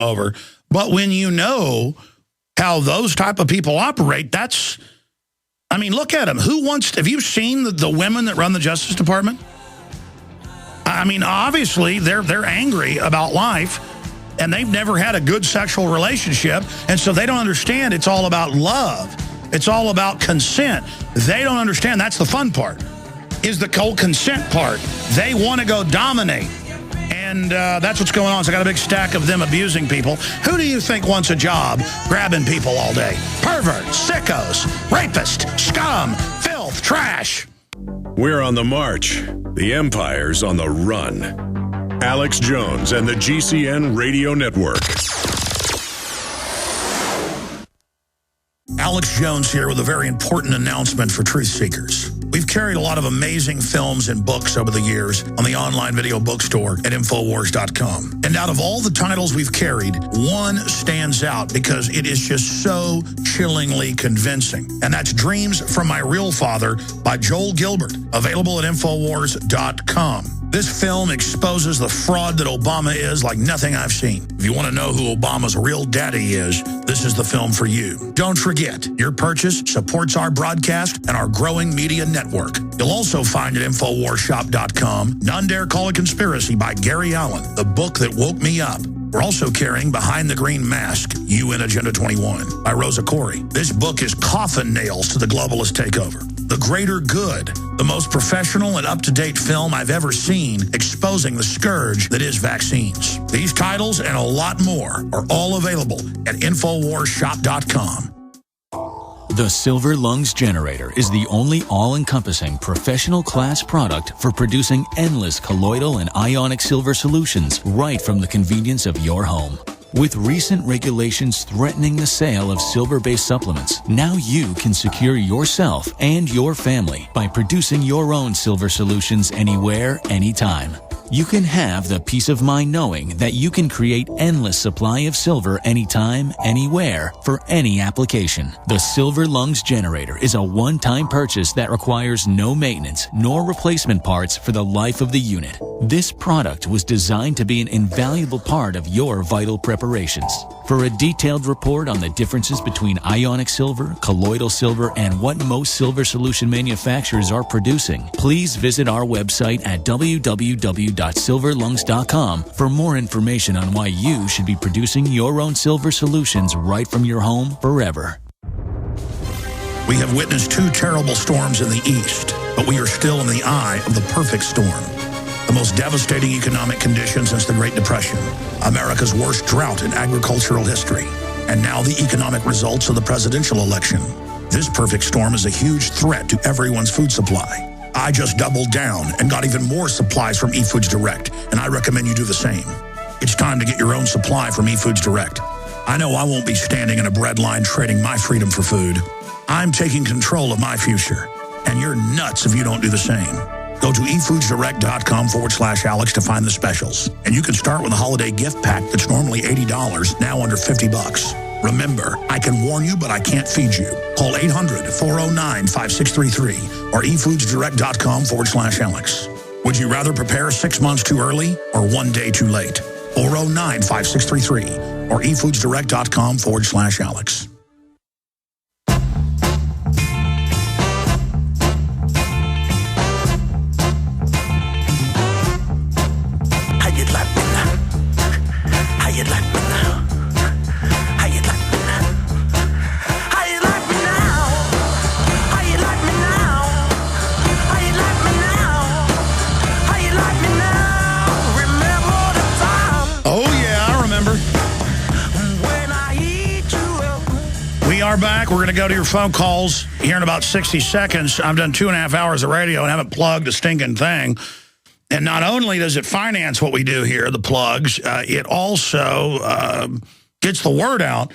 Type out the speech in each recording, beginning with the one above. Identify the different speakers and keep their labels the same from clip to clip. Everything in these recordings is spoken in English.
Speaker 1: over. But when you know how those type of people operate, that's, I mean, look at them. Who wants, have you seen the women that run the Justice Department? I mean, obviously, they're angry about life, and they've never had a good sexual relationship, and so they don't understand it's all about love. It's all about consent. They don't understand that's the fun part, is the cold consent part. They want to go dominate. And that's what's going on. So I got a big stack of them abusing people. Who do you think wants a job grabbing people all day? Perverts, sickos, rapists, scum, filth, trash.
Speaker 2: We're on the march. The empire's on the run. Alex Jones and the GCN Radio Network.
Speaker 1: Alex Jones here with a very important announcement for truth seekers. We've carried a lot of amazing films and books over the years on the online video bookstore at Infowars.com. And out of all the titles we've carried, one stands out because it is just so chillingly convincing. And that's Dreams from My Real Father by Joel Gilbert, available at Infowars.com. This film exposes the fraud that Obama is like nothing I've seen. If you want to know who Obama's real daddy is, this is the film for you. Don't forget, your purchase supports our broadcast and our growing media network. You'll also find at InfoWarsShop.com None Dare Call It Conspiracy by Gary Allen, the book that woke me up. We're also carrying Behind the Green Mask, UN Agenda 21 by Rosa Corey. This book is coffin nails to the globalist takeover. The Greater Good, the most professional and up-to-date film I've ever seen exposing the scourge that is vaccines. These titles and a lot more are all available at InfoWarsShop.com.
Speaker 3: The Silver Lungs Generator is the only all-encompassing professional class product for producing endless colloidal and ionic silver solutions right from the convenience of your home. With recent regulations threatening the sale of silver-based supplements, now you can secure yourself and your family by producing your own silver solutions anywhere, anytime. You can have the peace of mind knowing that you can create endless supply of silver anytime, anywhere, for any application. The Silver Lungs Generator is a one-time purchase that requires no maintenance nor replacement parts for the life of the unit. This product was designed to be an invaluable part of your vital preparations. For a detailed report on the differences between ionic silver, colloidal silver, and what most silver solution manufacturers are producing, please visit our website at www.silverlungs.com for more information on why you should be producing your own silver solutions right from your home forever.
Speaker 1: We have witnessed two terrible storms in the east, but we are still in the eye of the perfect storm. The most devastating economic conditions since the Great Depression, America's worst drought in agricultural history, and now the economic results of the presidential election. This perfect storm is a huge threat to everyone's food supply. I just doubled down and got even more supplies from eFoods Direct, and I recommend you do the same. It's time to get your own supply from eFoods Direct. I know I won't be standing in a bread line trading my freedom for food. I'm taking control of my future, and you're nuts if you don't do the same. Go to efoodsdirect.com/Alex to find the specials. And you can start with a holiday gift pack that's normally $80, now under $50. Remember, I can warn you, but I can't feed you. Call 800-409-5633 or efoodsdirect.com/Alex. Would you rather prepare 6 months too early or 1 day too late? 409-5633 or efoodsdirect.com/Alex. We are back. We're going to go to your phone calls here in about 60 seconds. I've done 2.5 hours of radio and haven't plugged a stinking thing. And not only does it finance what we do here, the plugs, it also gets the word out.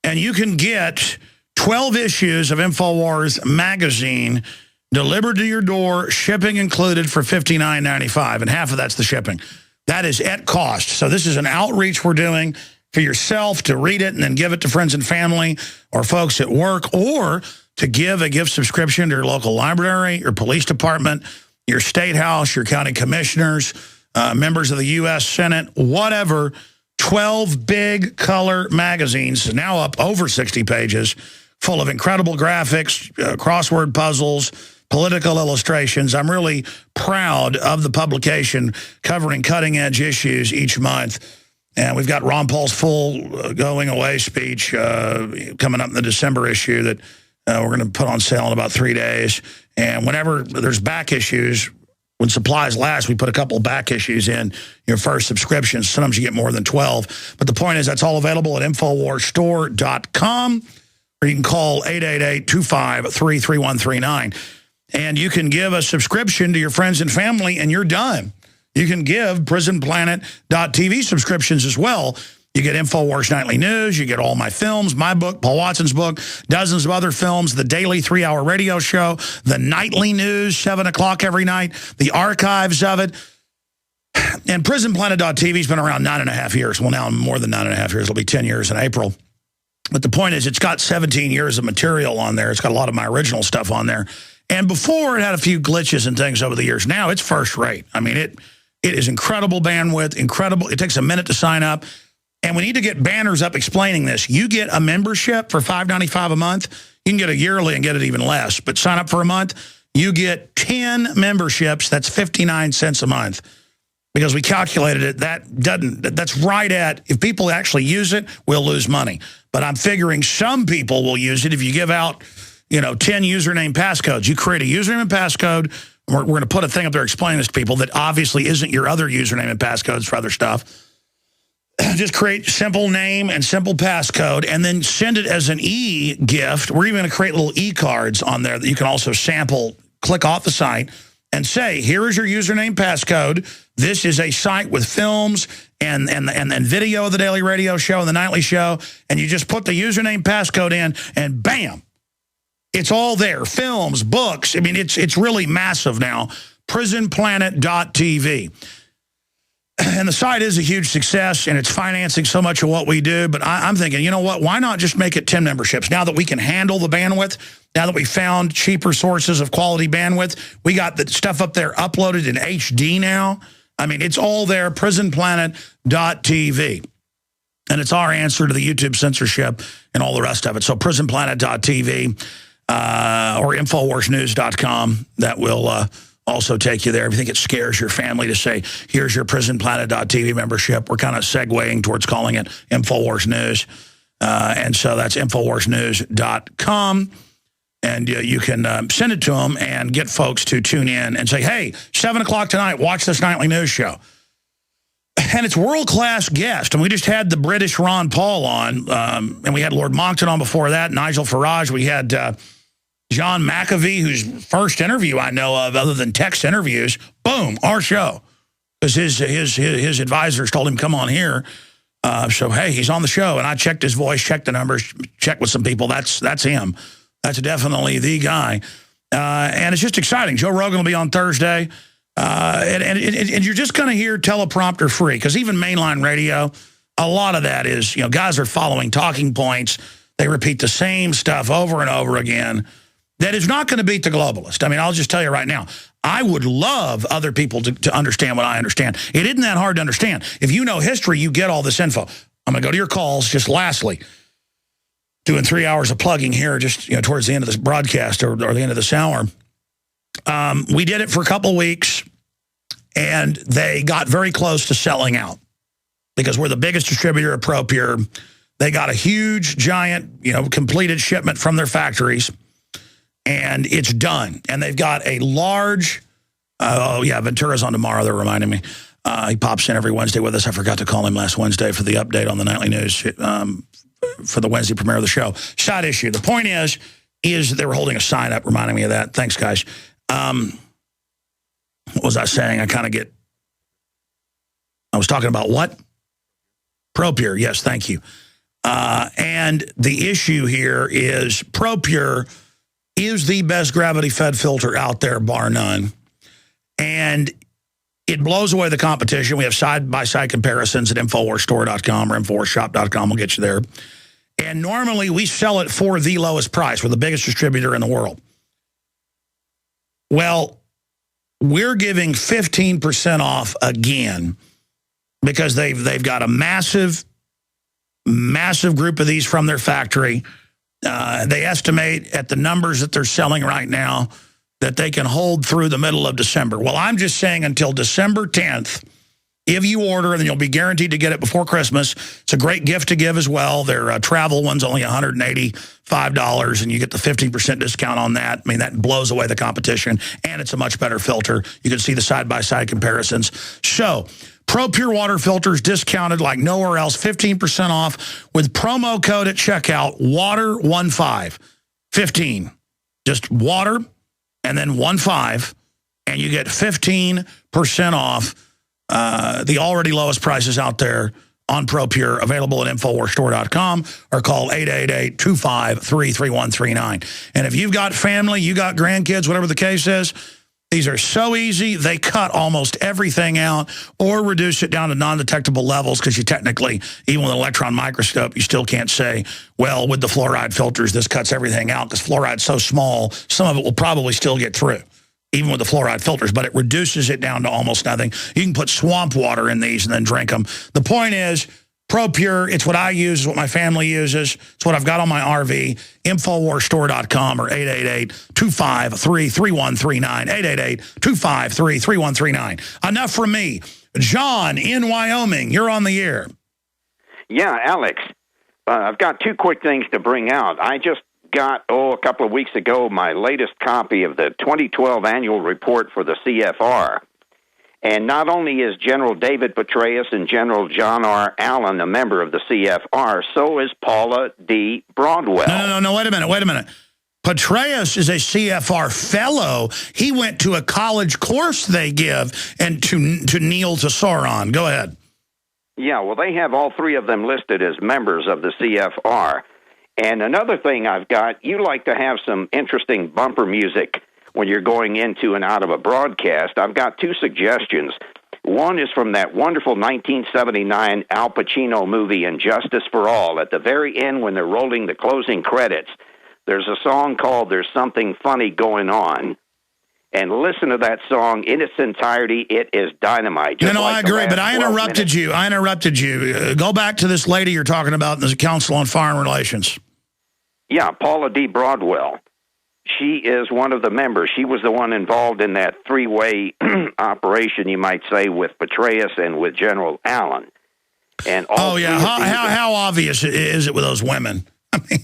Speaker 1: And you can get 12 issues of InfoWars magazine delivered to your door, shipping included for $59.95. And half of that's the shipping. That is at cost. So this is an outreach we're doing for yourself to read it and then give it to friends and family or folks at work, or to give a gift subscription to your local library, your police department, your state house, your county commissioners, members of the U.S. Senate, whatever. 12 big color magazines, now up over 60 pages, full of incredible graphics, crossword puzzles, political illustrations. I'm really proud of the publication covering cutting-edge issues each month. And we've got Ron Paul's full going away speech coming up in the December issue that we're going to put on sale in about 3 days. And whenever there's back issues, when supplies last, we put a couple of back issues in your first subscription. Sometimes you get more than 12. But the point is that's all available at InfoWarsStore.com, or you can call 888-25-33139. And you can give a subscription to your friends and family, and you're done. You can give PrisonPlanet.tv subscriptions as well. You get InfoWars Nightly News, you get all my films, my book, Paul Watson's book, dozens of other films, the daily 3-hour radio show, the nightly news, 7 o'clock every night, the archives of it. And PrisonPlanet.tv has been around 9.5 years. Well, now more than 9.5 years. It'll be 10 years in April. But the point is, it's got 17 years of material on there. It's got a lot of my original stuff on there. And before, it had a few glitches and things over the years. Now, it's first rate. I mean, it is incredible bandwidth, incredible. It takes a minute to sign up. And we need to get banners up explaining this. You get a membership for $5.95 a month. You can get a yearly and get it even less. But sign up for a month, you get 10 memberships. That's 59 cents a month. Because we calculated it, that's right at, if people actually use it, we'll lose money. But I'm figuring some people will use it if you give out, 10 username passcodes. You create a username and passcode. We're going to put a thing up there explaining this to people that obviously isn't your other username and passcodes for other stuff. Just create simple name and simple passcode and then send it as an e-gift. We're even going to create little e-cards on there that you can also sample, click off the site, and say, here is your username passcode. This is a site with films and video of the daily radio show and the nightly show. And you just put the username passcode in and bam, it's all there. Films, books. I mean, it's really massive now. PrisonPlanet.tv. And the site is a huge success, and it's financing so much of what we do. But I'm thinking, you know what? Why not just make it 10 memberships? Now that we can handle the bandwidth, now that we found cheaper sources of quality bandwidth, we got the stuff up there uploaded in HD now. I mean, it's all there, PrisonPlanet.tv. And it's our answer to the YouTube censorship and all the rest of it. So PrisonPlanet.tv or InfoWarsNews.com, that will also take you there. If you think it scares your family to say, here's your PrisonPlanet.tv membership, we're kind of segueing towards calling it InfoWars News. And so that's InfoWarsNews.com. And you can send it to them and get folks to tune in and say, hey, 7 o'clock tonight, watch this nightly news show. And it's world-class guests. And we just had the British Ron Paul on, and we had Lord Monckton on before that, Nigel Farage. We had John McAfee, whose first interview I know of, other than text interviews, boom, our show. Because his advisors told him, come on here. So, hey, he's on the show. And I checked his voice, checked the numbers, checked with some people. That's him. That's definitely the guy. And it's just exciting. Joe Rogan will be on Thursday. And you're just going to hear teleprompter free. Because even mainline radio, a lot of that is, guys are following talking points. They repeat the same stuff over and over again. That is not going to beat the globalist. I mean, I'll just tell you right now, I would love other people to understand what I understand. It isn't that hard to understand. If you know history, you get all this info. I'm going to go to your calls. Just lastly, doing 3 hours of plugging here just towards the end of this broadcast or the end of this hour. We did it for a couple weeks, and they got very close to selling out because we're the biggest distributor of ProPure. They got a huge, giant, completed shipment from their factories. And it's done. And they've got a large, Ventura's on tomorrow, they're reminding me. He pops in every Wednesday with us. I forgot to call him last Wednesday for the update on the nightly news for the Wednesday premiere of the show. Side issue. The point is they were holding a sign up reminding me of that. Thanks, guys. What was I saying? I was talking about what? ProPure. Yes, thank you. And the issue here is ProPure is the best gravity-fed filter out there, bar none. And it blows away the competition. We have side-by-side comparisons at InfoWarsStore.com or InfoWarsShop.com. We'll get you there. And normally we sell it for the lowest price. We're the biggest distributor in the world. Well, we're giving 15% off again because they've got a massive group of these from their factory. They estimate at the numbers that they're selling right now that they can hold through the middle of December. Well, I'm just saying until December 10th, if you order, then you'll be guaranteed to get it before Christmas. It's a great gift to give as well. Their travel one's only $185, and you get the 15% discount on that. I mean, that blows away the competition, and it's a much better filter. You can see the side-by-side comparisons. So, Pro Pure water filters discounted like nowhere else, 15% off with promo code at checkout, WATER15, 15. Just water and then 15, and you get 15% off the already lowest prices out there on Pro Pure, available at InfoWarsStore.com, or call 888-253-3139. And if you've got family, you got grandkids, whatever the case is, these are so easy. They cut almost everything out or reduce it down to non-detectable levels, because you technically, even with an electron microscope, you still can't say, well, with the fluoride filters, this cuts everything out, because fluoride's so small, some of it will probably still get through, even with the fluoride filters, but it reduces it down to almost nothing. You can put swamp water in these and then drink them. The point is, Pro Pure, it's what I use, it's what my family uses, it's what I've got on my RV, InfoWarsStore.com, or 888-253-3139, 888-253-3139. Enough from me. John in Wyoming, you're on the air.
Speaker 4: Yeah, Alex, I've got two quick things to bring out. I just got, a couple of weeks ago, my latest copy of the 2012 annual report for the CFR. And not only is General David Petraeus and General John R. Allen a member of the CFR, so is Paula D. Broadwell.
Speaker 1: No, wait a minute. Petraeus is a CFR fellow. He went to a college course they give and to kneel to Sauron. Go ahead.
Speaker 4: Yeah, well, they have all three of them listed as members of the CFR. And another thing I've got, you like to have some interesting bumper music when you're going into and out of a broadcast. I've got two suggestions. One is from that wonderful 1979 Al Pacino movie, Injustice for All. At the very end, when they're rolling the closing credits, there's a song called There's Something Funny Going On. And listen to that song in its entirety. It is dynamite.
Speaker 1: No, I agree, but I interrupted you. Go back to this lady you're talking about in the Council on Foreign Relations.
Speaker 4: Yeah, Paula D. Broadwell. She is one of the members. She was the one involved in that three-way operation, you might say, with Petraeus and with General Allen. And
Speaker 1: how obvious is it with those women? I mean,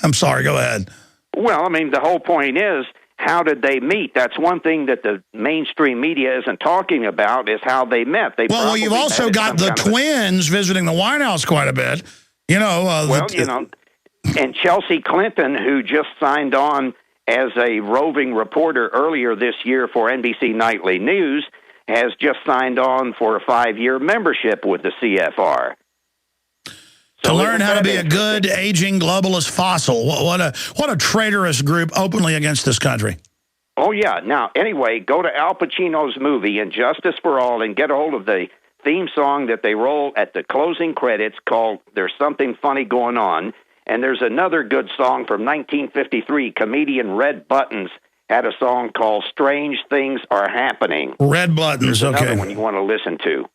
Speaker 1: I'm sorry, go ahead.
Speaker 4: Well, I mean, the whole point is, how did they meet? That's one thing that the mainstream media isn't talking about, is how they met. Well,
Speaker 1: you've also got the twins visiting the White House quite a bit.
Speaker 4: And Chelsea Clinton, who just signed on as a roving reporter earlier this year for NBC Nightly News, has just signed on for a 5-year membership with the CFR.
Speaker 1: To learn how to be a good, aging, globalist fossil. What a traitorous group openly against this country.
Speaker 4: Oh, yeah. Now, anyway, go to Al Pacino's movie, Injustice for All, and get a hold of the theme song that they roll at the closing credits called There's Something Funny Going On. And there's another good song from 1953. Comedian Red Buttons had a song called Strange Things Are Happening.
Speaker 1: Red Buttons,
Speaker 4: there's another one you want to listen to.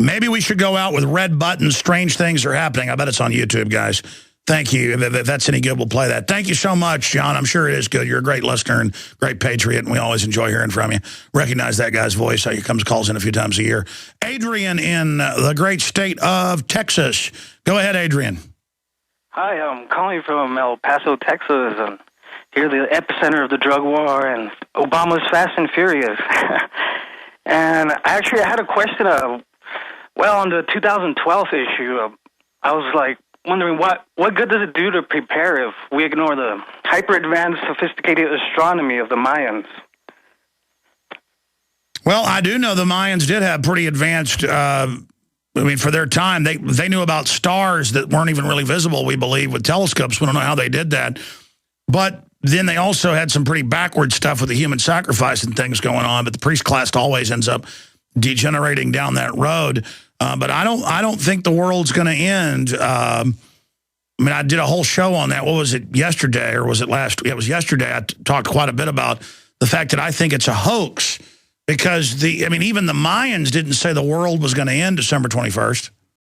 Speaker 1: Maybe we should go out with Red Buttons, Strange Things Are Happening. I bet it's on YouTube, guys. Thank you. If that's any good, we'll play that. Thank you so much, John. I'm sure it is good. You're a great listener and great patriot, and we always enjoy hearing from you. Recognize that guy's voice. He calls in a few times a year. Adrian in the great state of Texas. Go ahead, Adrian.
Speaker 5: Hi, I'm calling from El Paso, Texas, and here the epicenter of the drug war and Obama's Fast and Furious. And actually, I had a question. On the 2012 issue, I was wondering what good does it do to prepare if we ignore the hyper-advanced, sophisticated astronomy of the Mayans?
Speaker 1: Well, I do know the Mayans did have pretty advanced. For their time, they knew about stars that weren't even really visible, we believe, with telescopes. We don't know how they did that. But then they also had some pretty backward stuff with the human sacrifice and things going on. But the priest class always ends up degenerating down that road. But I don't think the world's going to end. I did a whole show on that. What was it, yesterday, or was it last? It was yesterday. I talked quite a bit about the fact that I think it's a hoax. Because even the Mayans didn't say the world was going to end December 21st.